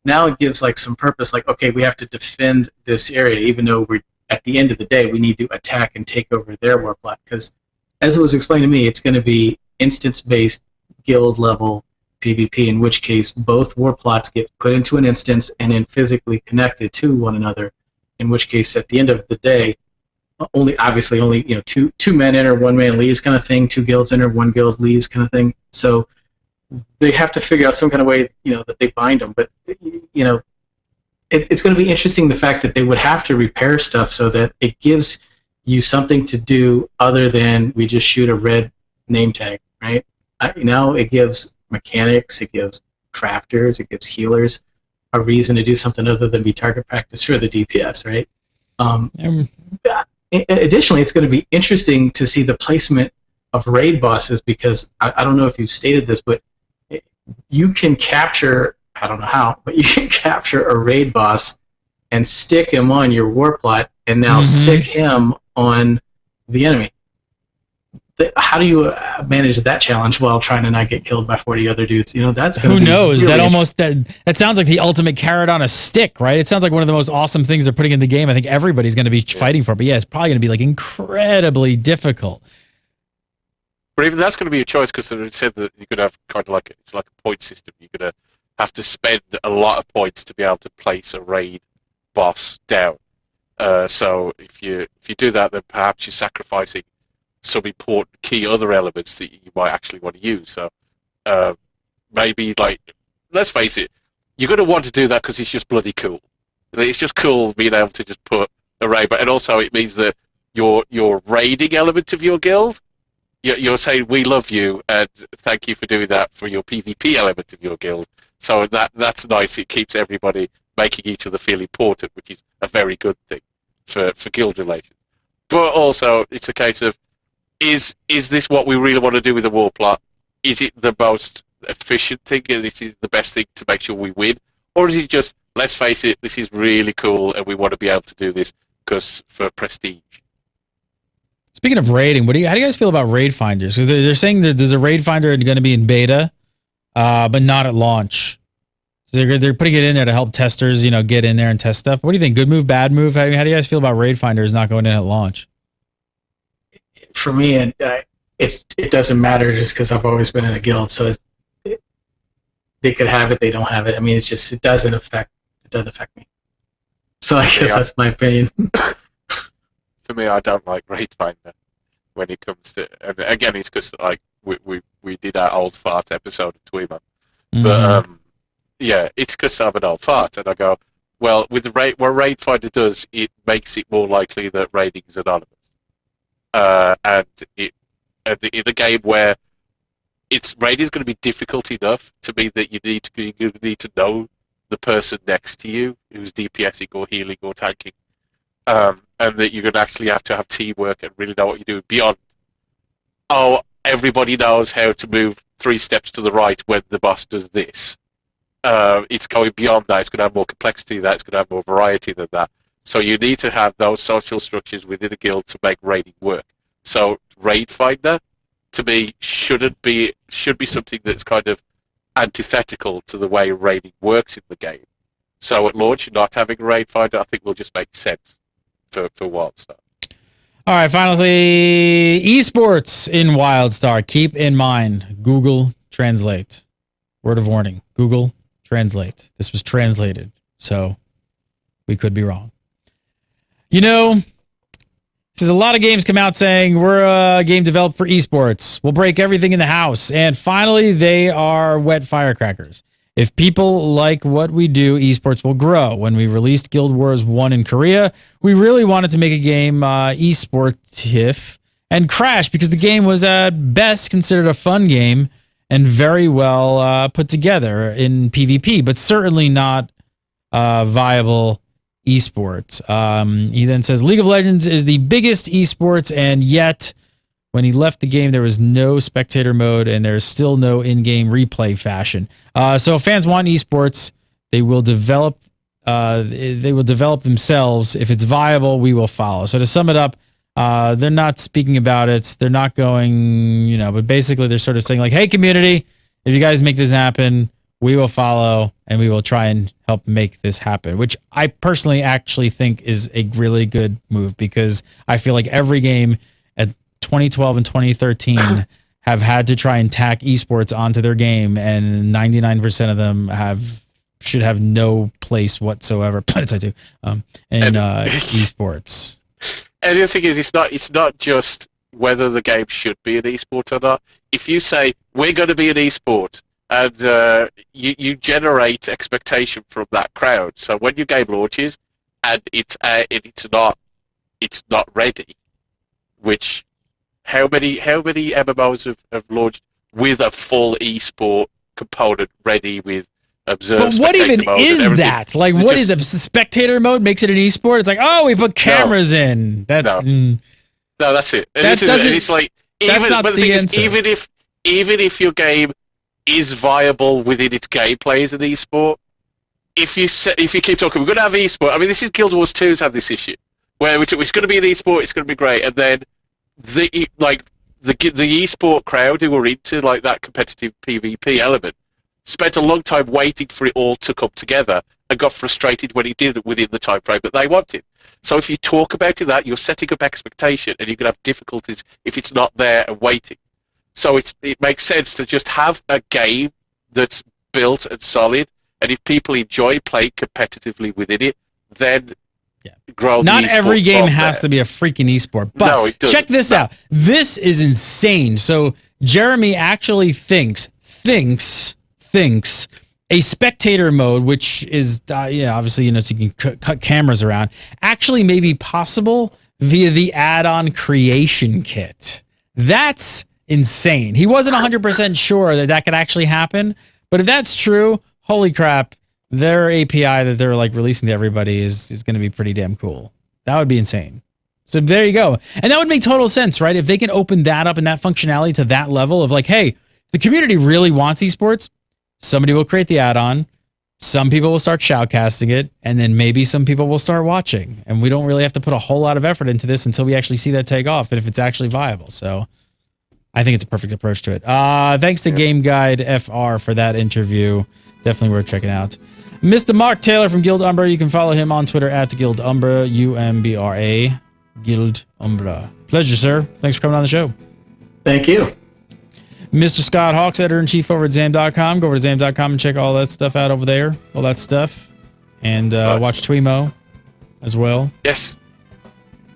Now it gives like some purpose, like, okay, we have to defend this area, even though at the end of the day, we need to attack and take over their warplot, because as it was explained to me, it's going to be instance-based, guild-level PvP, in which case both warplots get put into an instance and then physically connected to one another, in which case at the end of the day, only two men enter, one man leaves kind of thing, two guilds enter, one guild leaves kind of thing. So they have to figure out some kind of way, that they bind them. But, it's going to be interesting, the fact that they would have to repair stuff so that it gives you something to do other than we just shoot a red name tag, right? Now it gives mechanics, it gives crafters, it gives healers a reason to do something other than be target practice for the DPS, right? Additionally, it's going to be interesting to see the placement of raid bosses, because I don't know if you've stated this, but you can capture, I don't know how, but you can capture a raid boss and stick him on your war plot and now sick him on the enemy. How do you manage that challenge while trying to not get killed by 40 other dudes? That's who knows. Really that sounds like the ultimate carrot on a stick, right? It sounds like one of the most awesome things they're putting in the game. I think everybody's going to be fighting for it. But yeah, it's probably going to be like incredibly difficult. But even that's going to be a choice, because it said that you could have kind of it's like a point system. You're going to have to spend a lot of points to be able to place a raid boss down. So if you do that, then perhaps you're sacrificing some important key other elements that you might actually want to use. So maybe, let's face it, you're going to want to do that because it's just bloody cool. It's just cool being able to just put a raid, and also it means that your raiding element of your guild, you're saying we love you and thank you for doing that for your PvP element of your guild. So that's nice. It keeps everybody making each other feel important, which is a very good thing for guild relations. But also, it's a case of, is this what we really want to do with the war plot? Is it the most efficient thing and this is the best thing to make sure we win? Or is it just, let's face it, this is really cool and we want to be able to do this because for prestige? Speaking of raiding, how do you guys feel about raid finders? Because they're saying that there's a raid finder going to be in beta, but not at launch. So they're putting it in there to help testers, get in there and test stuff. What do you think? Good move, bad move? How do you guys feel about Raid Finders not going in at launch? For me, it doesn't matter just because I've always been in a guild. So they could have it, they don't have it. I mean, it doesn't affect me. So I guess that's my opinion. For me, I don't like Raid Finder when it comes to, and again, it's because like we did our old fart episode of Tweema, but yeah, it's because I'm an old fart, and I go, well, with the what Raid Finder does, it makes it more likely that raiding is anonymous, and in a game where raiding is going to be difficult enough to mean that you need to know the person next to you who's DPSing or healing or tanking, and that you're going to actually have to have teamwork and really know what you're doing beyond. Oh, everybody knows how to move 3 steps to the right when the boss does this. It's going beyond that. It's going to have more complexity than that. It's going to have more variety than that. So you need to have those social structures within a guild to make raiding work. So Raid Finder, to me, should be something that's kind of antithetical to the way raiding works in the game. So at launch, not having a Raid Finder, I think will just make sense for WildStar. All right, finally, eSports in WildStar. Keep in mind, Google Translate. Word of warning, Google Translate. This was translated, so we could be wrong. This is a lot of games come out saying we're a game developed for esports. We'll break everything in the house. And finally, they are wet firecrackers. If people like what we do, esports will grow. When we released Guild Wars 1 in Korea, we really wanted to make a game esportive and crash because the game was at best considered a fun game and very well put together in PvP, but certainly not viable esports. He then says League of Legends is the biggest esports, and yet when he left the game, there was no spectator mode, and there's still no in-game replay fashion. So fans want esports. They will develop. They will develop themselves. If it's viable, we will follow. So to sum it up, they're not speaking about it. They're not going, but basically they're sort of saying like, "Hey, community, if you guys make this happen, we will follow, and we will try and help make this happen," which I personally actually think is a really good move because I feel like every game at 2012 and 2013 have had to try and tack esports onto their game, and 99% of them should have no place whatsoever. Planetside 2 in esports. And the other thing is, it's not just whether the game should be an esport or not. If you say we're going to be an esport, and you generate expectation from that crowd. So when your game launches and it's not ready, which how many MMOs have launched with a full esport component ready with observe? But what even is that? Like, what is a spectator mode makes it an esport? It's like, oh, we put cameras in. That's no, that's it. And it's like even if your game is viable within its gameplay as an esport, if you keep talking, we're going to have esport. I mean, this is Guild Wars 2's had this issue where it's going to be an esport, it's going to be great, and then the esport crowd who were into like that competitive PvP element spent a long time waiting for it all to come together and got frustrated when it didn't within the time frame that they wanted. So if you talk about that, you're setting up expectation, and you can have difficulties if it's not there and waiting. So it makes sense to just have a game that's built and solid, and if people enjoy playing competitively within it, then grow. Not every game has to be a freaking esport, but no, check this out. This is insane. So Jeremy actually thinks a spectator mode, which is obviously so you can cut cameras around, actually may be possible via the add-on creation kit. That's insane. He wasn't 100% sure that could actually happen, but if that's true, holy crap, their API that they're like releasing to everybody is going to be pretty damn cool. That would be insane. So there you go. And that would make total sense, right? If they can open that up and that functionality to that level of like, hey, the community really wants esports, somebody will create the add-on, some people will start shoutcasting it, and then maybe some people will start watching. And we don't really have to put a whole lot of effort into this until we actually see that take off, and if it's actually viable. So I think it's a perfect approach to it. Thanks to Game Guide FR for that interview. Definitely worth checking out. Mr. Mark Taylor from Guild Umbra. You can follow him on Twitter at Guild Umbra, UMBRA, Guild Umbra. Pleasure, sir. Thanks for coming on the show. Thank you. Mr. Scott Hawks, editor-in-chief over at Zam.com. Go over to Zam.com and check all that stuff out over there. All that stuff. And watch Twemo as well. Yes.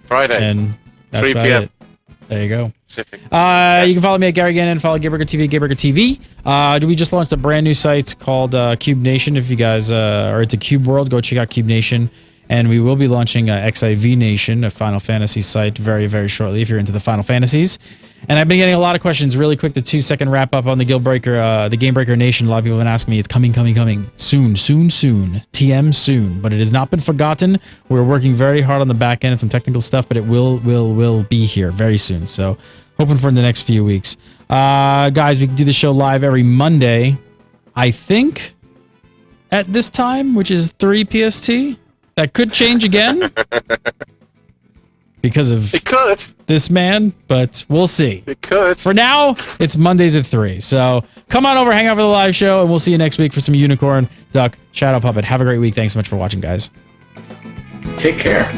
Friday. And that's 3 about p.m. it. There you go. Pacific. You can follow me at Gary Gannon. Follow Gamebreaker TV, Gamebreaker TV. We just launched a brand new site called Cube Nation. If you guys are into Cube World, go check out Cube Nation. And we will be launching XIV Nation, a Final Fantasy site, very, very shortly if you're into the Final Fantasies. And I've been getting a lot of questions. Really quick, the 2-second wrap up on the Gamebreaker Nation. A lot of people have been asking me. It's coming. Soon. TM soon. But it has not been forgotten. We're working very hard on the back end and some technical stuff, but it will be here very soon. So hoping for the next few weeks. Guys, we can do the show live every Monday, I think, at this time, which is 3 PST. That could change again. Because of this man, but we'll see. It could. For now, it's Mondays at 3. So come on over, hang out for the live show, and we'll see you next week for some Unicorn Duck Shadow Puppet. Have a great week. Thanks so much for watching, guys. Take care.